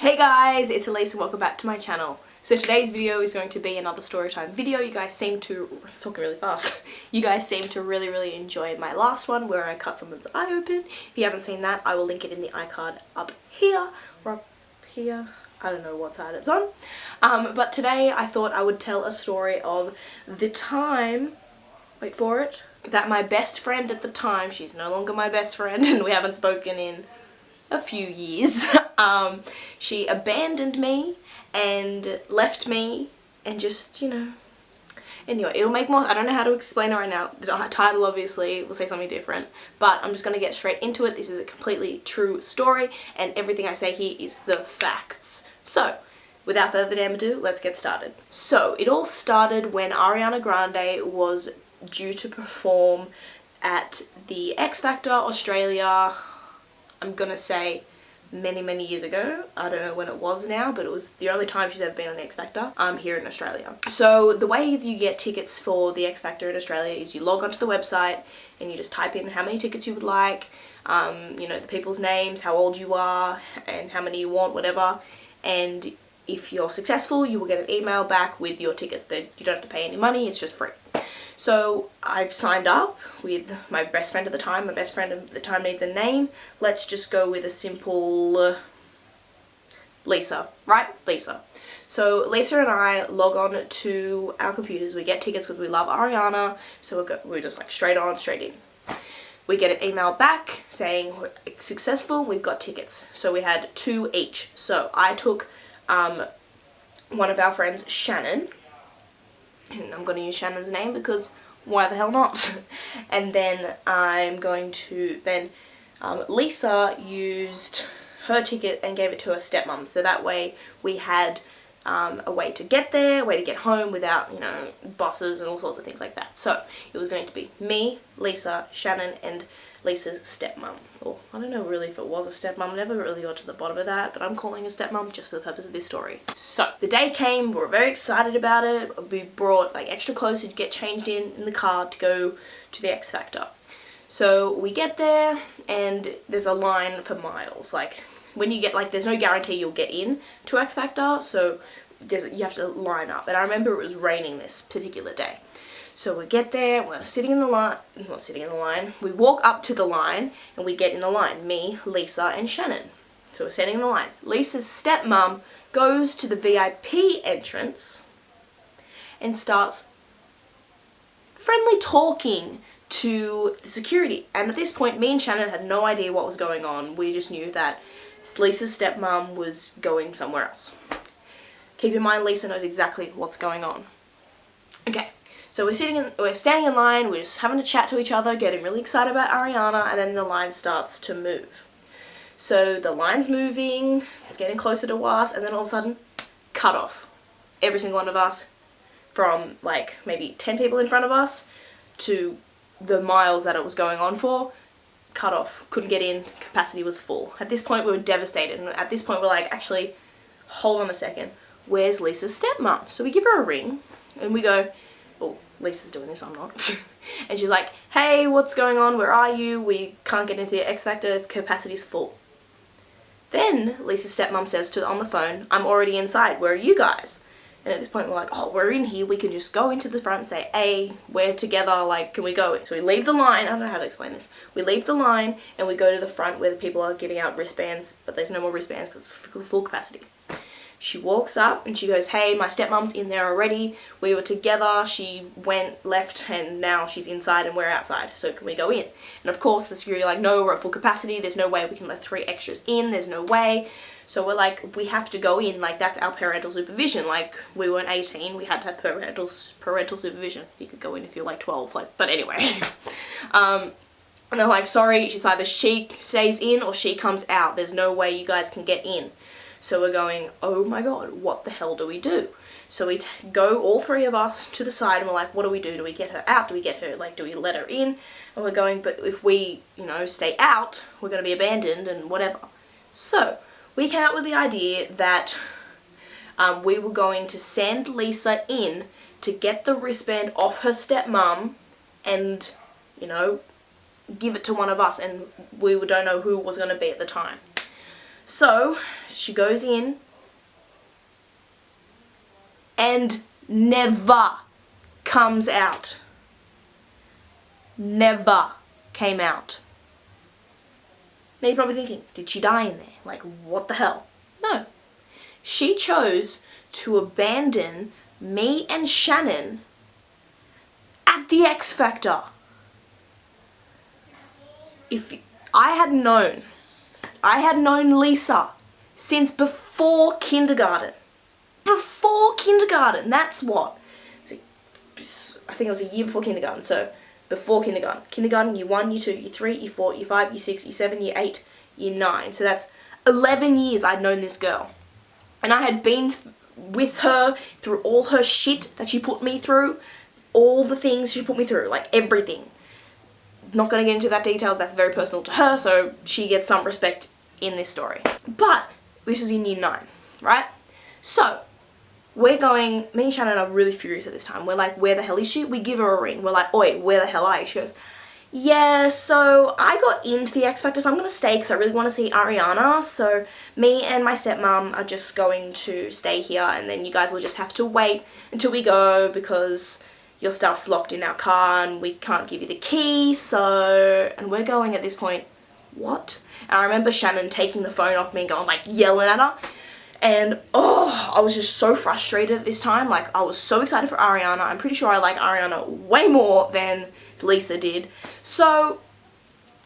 Hey guys, it's Elise and welcome back to my channel. So today's video is going to be another storytime video. You guys seem to, I was talking really fast, you guys seem to really enjoy my last one where I cut someone's eye open. If you haven't seen that, I will link it in the iCard up here or up here. I don't know what side it's on. But today I thought I would tell a story of the time, wait for it, that my best friend at the time, she's no longer my best friend and we haven't spoken in a few years, she abandoned me and left me and just, you know, anyway, it'll make more, I don't know how to explain it right now. The title obviously will say something different, but I'm just going to get straight into it. This is a completely true story and everything I say here is the facts. So, without further ado, let's get started. So, it all started when Ariana Grande was due to perform at the X Factor Australia, I'm gonna say many years ago. I don't know when it was now, but it was the only time she's ever been on the X Factor here in Australia. So the way you get tickets for the X Factor in Australia is you log onto the website and you just type in how many tickets you would like, you know, the people's names, how old you are and how many you want, whatever, and if you're successful you will get an email back with your tickets. That you don't have to pay any money, it's just free. So I signed up with my best friend at the time. My best friend at the time needs a name. Let's just go with a simple Lisa, right? Lisa. So Lisa and I log on to our computers. We get tickets because we love Ariana. So we're just like straight on, straight in. We get an email back saying we're successful, we've got tickets. So we had 2 each. So I took one of our friends, Shannon, and I'm going to use Shannon's name because why the hell not? And then I'm going to, Lisa used her ticket and gave it to her stepmom, so that way we had a way to get there, a way to get home without, you know, buses and all sorts of things like that. So it was going to be me, Lisa, Shannon and Lisa's stepmom. Or I don't know really if it was a stepmom, I never really got to the bottom of that, but I'm calling a stepmom just for the purpose of this story. So the day came, we were very excited about it. We brought like extra clothes to get changed in the car to go to the X Factor. So we get there and there's a line for miles. Like when you get, like, there's no guarantee you'll get in to X Factor, so you have to line up. And I remember it was raining this particular day. So we get there, we're sitting in the line, not sitting in the line, we walk up to the line and we get in the line, me, Lisa and Shannon. So we're sitting in the line. Lisa's stepmom goes to the VIP entrance and starts friendly talking to the security. And at this point, me and Shannon had no idea what was going on. We just knew that Lisa's stepmom was going somewhere else. Keep in mind, Lisa knows exactly what's going on. Okay. So we're standing in line, we're just having a chat to each other, getting really excited about Ariana, and then the line starts to move. So the line's moving, it's getting closer to us, and then all of a sudden, cut off. Every single one of us, from like maybe 10 people in front of us to the miles that it was going on for, cut off. Couldn't get in, capacity was full. At this point we were devastated, and at this point we're like, actually, hold on a second, where's Lisa's stepmom? So we give her a ring, and we go, oh, Lisa's doing this, I'm not. And she's like, hey, what's going on? Where are you? We can't get into the X Factor, its capacity's full. Then Lisa's stepmom says on the phone, I'm already inside, where are you guys? And at this point we're like, oh, we're in here, we can just go into the front and say, hey, we're together, like, can we go? So we leave the line, I don't know how to explain this. We leave the line and we go to the front where the people are giving out wristbands, but there's no more wristbands because it's full capacity. She walks up and she goes, hey, my stepmom's in there already. We were together, she went left and now she's inside and we're outside. So can we go in? And of course the security are like, no, we're at full capacity. There's no way we can let 3 extras in. There's no way. So we're like, we have to go in. Like, that's our parental supervision. Like, we weren't 18. We had to have parental supervision. You could go in if you're like 12. Like, but anyway. And they're like, sorry, she's either she stays in or she comes out. There's no way you guys can get in. So we're going, oh my god, what the hell do we do? So we go, all 3 of us, to the side and we're like, what do we do? Do we get her out? Do we get her, like, do we let her in? And we're going, but if we, you know, stay out, we're going to be abandoned and whatever. So we came up with the idea that we were going to send Lisa in to get the wristband off her stepmom and, you know, give it to one of us, and we don't know who it was going to be at the time. So she goes in and never comes out. Never came out. Now you're probably thinking, did she die in there? Like, what the hell? No. She chose to abandon me and Shannon at the X Factor. If I had known Lisa since before kindergarten. Before kindergarten, that's what. So, I think it was a year before kindergarten, so before kindergarten. Kindergarten, year 1, year 2, year 3, year 4, year 5, year 6, year 7, year 8, year 9. So that's 11 years I'd known this girl. And I had been with her through all her shit that she put me through, all the things she put me through, like everything. Not going to get into that details, that's very personal to her, so she gets some respect in this story. But this is in year 9, right? So we're going, me and Shannon are really furious at this time. We're like, where the hell is she? We give her a ring. We're like, oi, where the hell are you? She goes, yeah, so I got into the X Factor, so I'm going to stay because I really want to see Ariana. So me and my stepmom are just going to stay here, and then you guys will just have to wait until we go because your stuff's locked in our car and we can't give you the key. So, and we're going at this point, what? And I remember Shannon taking the phone off me and going, like, yelling at her. And, oh, I was just so frustrated at this time. Like, I was so excited for Ariana. I'm pretty sure I like Ariana way more than Lisa did. So,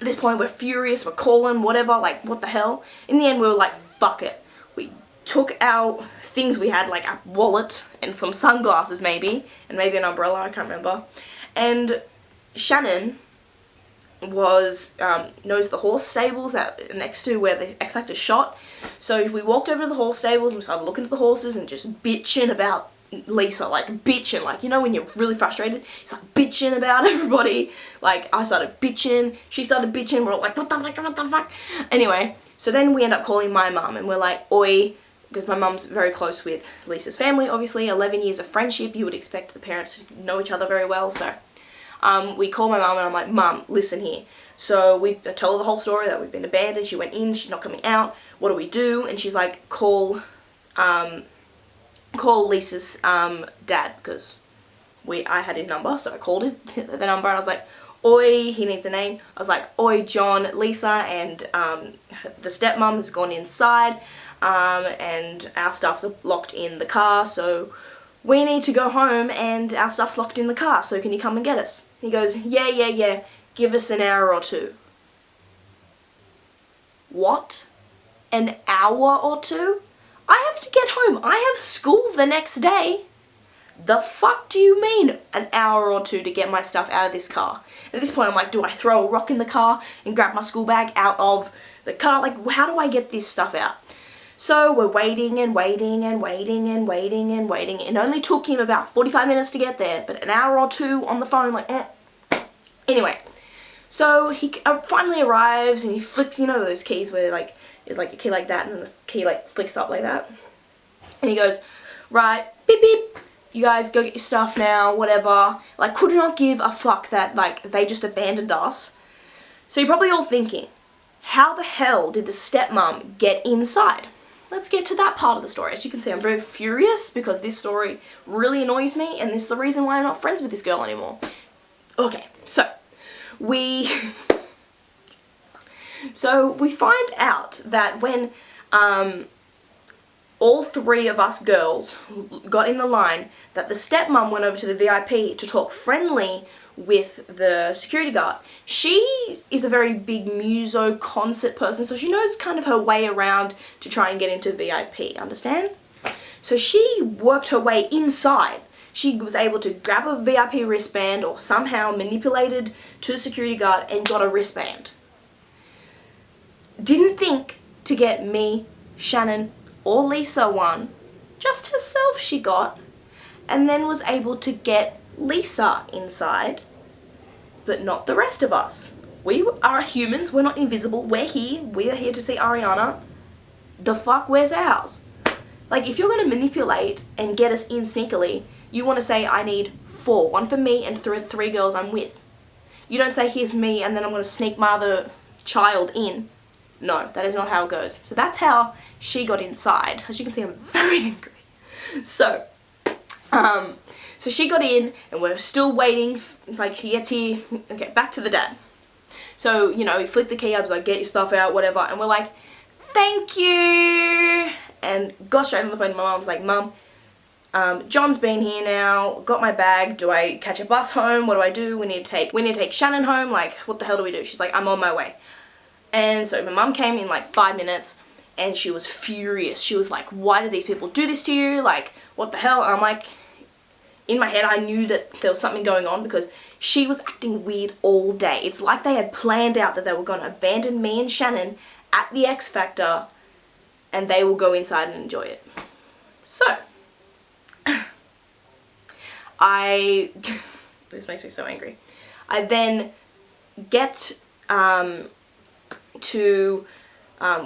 at this point, we're furious, we're calling, whatever, like, what the hell? In the end, we were like, fuck it. We took our things we had, like a wallet and some sunglasses maybe, and maybe an umbrella, I can't remember. And Shannon knows the horse stables that next to where the X Factor shot. So we walked over to the horse stables and we started looking at the horses and just bitching about Lisa, like bitching, like, you know when you're really frustrated, it's like bitching about everybody. Like, I started bitching, she started bitching, we're all like, what the fuck? Anyway, so then we end up calling my mum and we're like, oi, because my mum's very close with Lisa's family, obviously, 11 years of friendship, you would expect the parents to know each other very well, so we call my mum and I'm like, Mum, listen here. So I tell her the whole story that we've been abandoned, she went in, she's not coming out, what do we do? And she's like, call Lisa's dad, because I had his number, so I called the number and I was like, oi, he needs a name. I was like, oi, John, Lisa and the stepmom has gone inside and our stuff's locked in the car, so we need to go home and our stuff's locked in the car, so can you come and get us? He goes, yeah, give us an hour or two. What? An hour or two? I have to get home. I have school the next day. The fuck do you mean an hour or two to get my stuff out of this car? At this point I'm like, do I throw a rock in the car and grab my school bag out of the car? Like, how do I get this stuff out? So we're waiting and waiting and waiting and waiting and waiting. It only took him about 45 minutes to get there, but an hour or two on the phone, like, Anyway, so he finally arrives and he flicks, you know those keys where like, it's like a key like that and then the key like flicks up like that. And he goes, right, beep beep, you guys go get your stuff now, whatever. Like, could not give a fuck that like they just abandoned us. So you're probably all thinking, how the hell did the stepmom get inside? Let's get to that part of the story. As you can see, I'm very furious because this story really annoys me and this is the reason why I'm not friends with this girl anymore. Okay, so we find out that when all three of us girls got in the line, that the stepmom went over to the VIP to talk friendly with the security guard. She is a very big muso concert person, so she knows kind of her way around to try and get into VIP, understand? So she worked her way inside. She was able to grab a VIP wristband or somehow manipulated to the security guard and got a wristband. Didn't think to get me, Shannon, or Lisa one, just herself she got, and then was able to get Lisa inside, but not the rest of us. We are humans, we're not invisible, we're here to see Ariana. The fuck, where's ours? Like, if you're going to manipulate and get us in sneakily, you want to say, I need 4, 1 for me and 3 girls I'm with. You don't say, here's me and then I'm going to sneak my other child in. No, that is not how it goes. So that's how she got inside. As you can see, I'm very angry. So, so she got in, and we're still waiting, like, he gets here. Okay, back to the dad. So, you know, he flicked the key up, he's like, get your stuff out, whatever, and we're like, thank you, and got straight on the phone to my mum. I was like, Mum, John's been here now, got my bag, do I catch a bus home, what do I do, we need to take Shannon home, like, what the hell do we do? She's like, I'm on my way. And so my mum came in like 5 minutes, and she was furious. She was like, why did these people do this to you? Like, what the hell? And I'm like, in my head, I knew that there was something going on because she was acting weird all day. It's like they had planned out that they were going to abandon me and Shannon at the X Factor, and they will go inside and enjoy it. So, this makes me so angry. I then get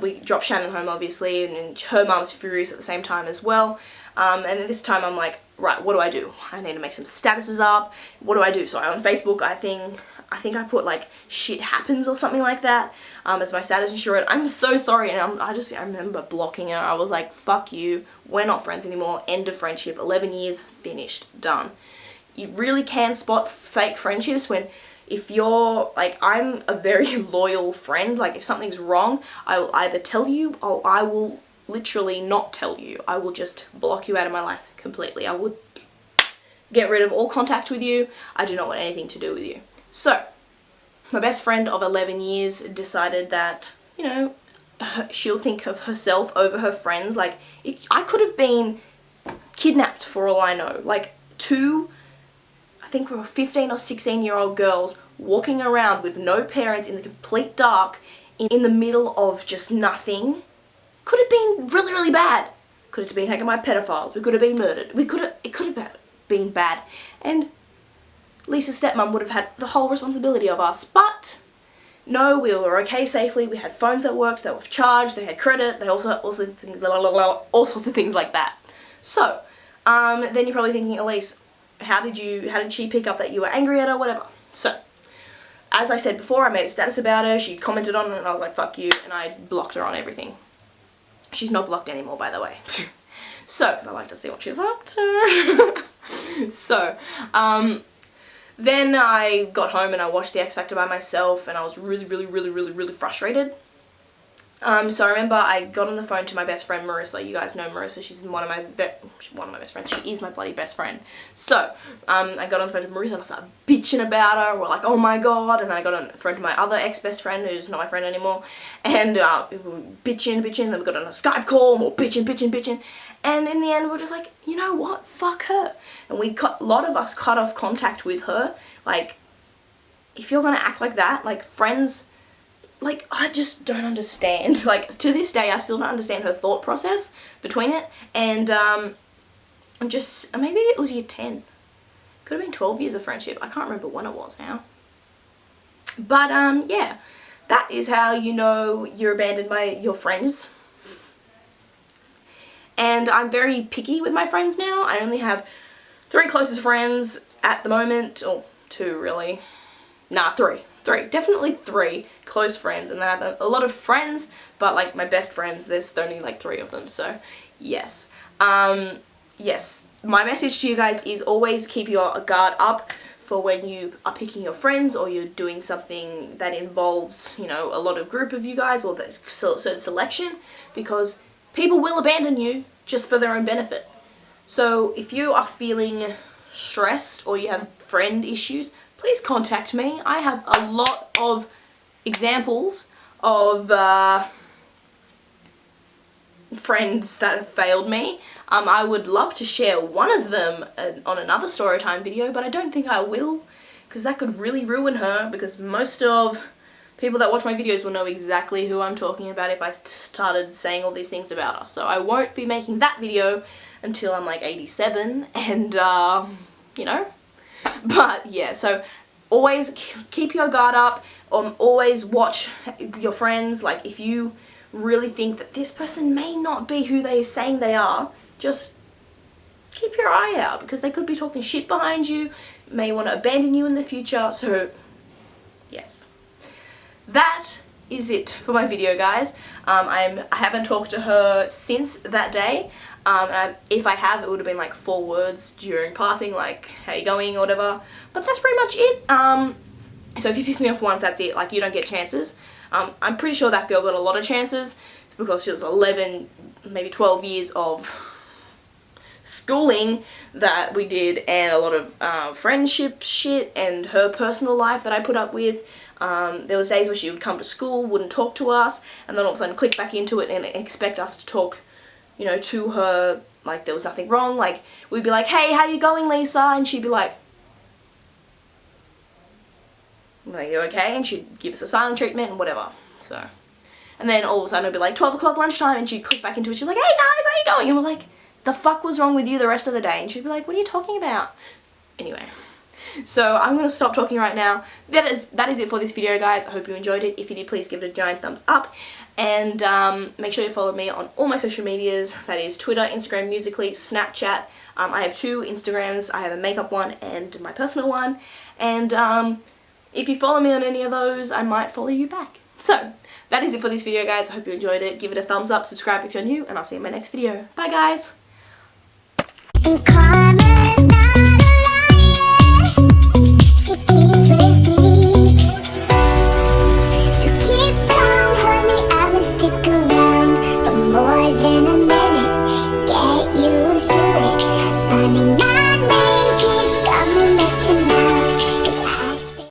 we drop Shannon home, obviously, and her mum's furious at the same time as well. And this time I'm like, right, what do I do? I need to make some statuses up. What do I do? So on Facebook, I think I put like shit happens or something like that as my status, and she wrote, I'm so sorry. And I remember blocking her. I was like, fuck you, we're not friends anymore, end of friendship, 11 years, finished, done. You really can spot fake friendships when, if you're, like, I'm a very loyal friend. Like, if something's wrong, I will either tell you, or I will literally not tell you. I will just block you out of my life completely. I would get rid of all contact with you. I do not want anything to do with you. So, my best friend of 11 years decided that, you know, she'll think of herself over her friends. Like, I could have been kidnapped for all I know. Like, I think we were 15 or 16-year-old girls walking around with no parents in the complete dark in the middle of just nothing. Could have been really, really bad. Could have been taken by pedophiles. We could have been murdered. It could have been bad. And Lisa's stepmom would have had the whole responsibility of us. But no, we were okay safely. We had phones that worked, that were charged, they had credit, they all sorts of things like that. So, then you're probably thinking, Elise, how did she pick up that you were angry at her, whatever? So, as I said before, I made a status about her, she commented on it, and I was like, fuck you, and I blocked her on everything. She's not blocked anymore, by the way. So, 'cause I like to see what she's up to. So, then I got home and I watched the X Factor by myself, and I was really frustrated. So I remember I got on the phone to my best friend Marissa. You guys know Marissa, she's one of my best friends. She is my bloody best friend. So, I got on the phone to Marissa and I started bitching about her. We're like, oh my god. And then I got on the phone to my other ex-best friend, who's not my friend anymore. And we were bitching. Then we got on a Skype call and we were bitching. And in the end, we were just like, you know what? Fuck her. And a lot of us cut off contact with her. Like, if you're gonna act like that, like, friends... Like, I just don't understand. Like, to this day, I still don't understand her thought process between it. And, I'm just, maybe it was year 10. Could have been 12 years of friendship. I can't remember when it was now. But, yeah. That is how you know you're abandoned by your friends. And I'm very picky with my friends now. I only have 3 closest friends at the moment. Or 2, really. Nah, 3. Definitely 3 close friends, and then I have a lot of friends, but like my best friends, there's only like 3 of them, so yes. Yes, my message to you guys is always keep your guard up for when you are picking your friends or you're doing something that involves, you know, a lot of group of you guys or there's certain selection, because people will abandon you just for their own benefit. So if you are feeling stressed or you have friend issues, please contact me. I have a lot of examples of friends that have failed me. I would love to share one of them on another Storytime video, but I don't think I will, because that could really ruin her, because most of people that watch my videos will know exactly who I'm talking about if I started saying all these things about her. So I won't be making that video until I'm like 87, and you know. But yeah, so always keep your guard up, always watch your friends. Like, if you really think that this person may not be who they are saying they are, just keep your eye out, because they could be talking shit behind you, may want to abandon you in the future. So yes, that is it for my video, guys. I haven't talked to her since that day. And if I have, it would have been like 4 words during passing, like, how you going or whatever. But that's pretty much it. So if you piss me off once, that's it. Like, you don't get chances. I'm pretty sure that girl got a lot of chances because she was 11, maybe 12 years of schooling that we did, and a lot of friendship shit and her personal life that I put up with. There was days where she would come to school, wouldn't talk to us, and then all of a sudden click back into it and expect us to talk, you know, to her like there was nothing wrong. Like, we'd be like, hey, how you going, Lisa? And she'd be like, you okay? And she'd give us a silent treatment and whatever. So, and then all of a sudden it'd be like 12 o'clock lunchtime and she'd click back into it. She's like, hey guys, how you going? And we're like, the fuck was wrong with you the rest of the day? And she'd be like, what are you talking about? Anyway, so I'm going to stop talking right now. That is it for this video, guys. I hope you enjoyed it. If you did, please give it a giant thumbs up. And make sure you follow me on all my social medias. That is Twitter, Instagram, Musical.ly, Snapchat. I have 2 Instagrams. I have a makeup one and my personal one. And if you follow me on any of those, I might follow you back. So, that is it for this video, guys. I hope you enjoyed it. Give it a thumbs up, subscribe if you're new, and I'll see you in my next video. Bye, guys!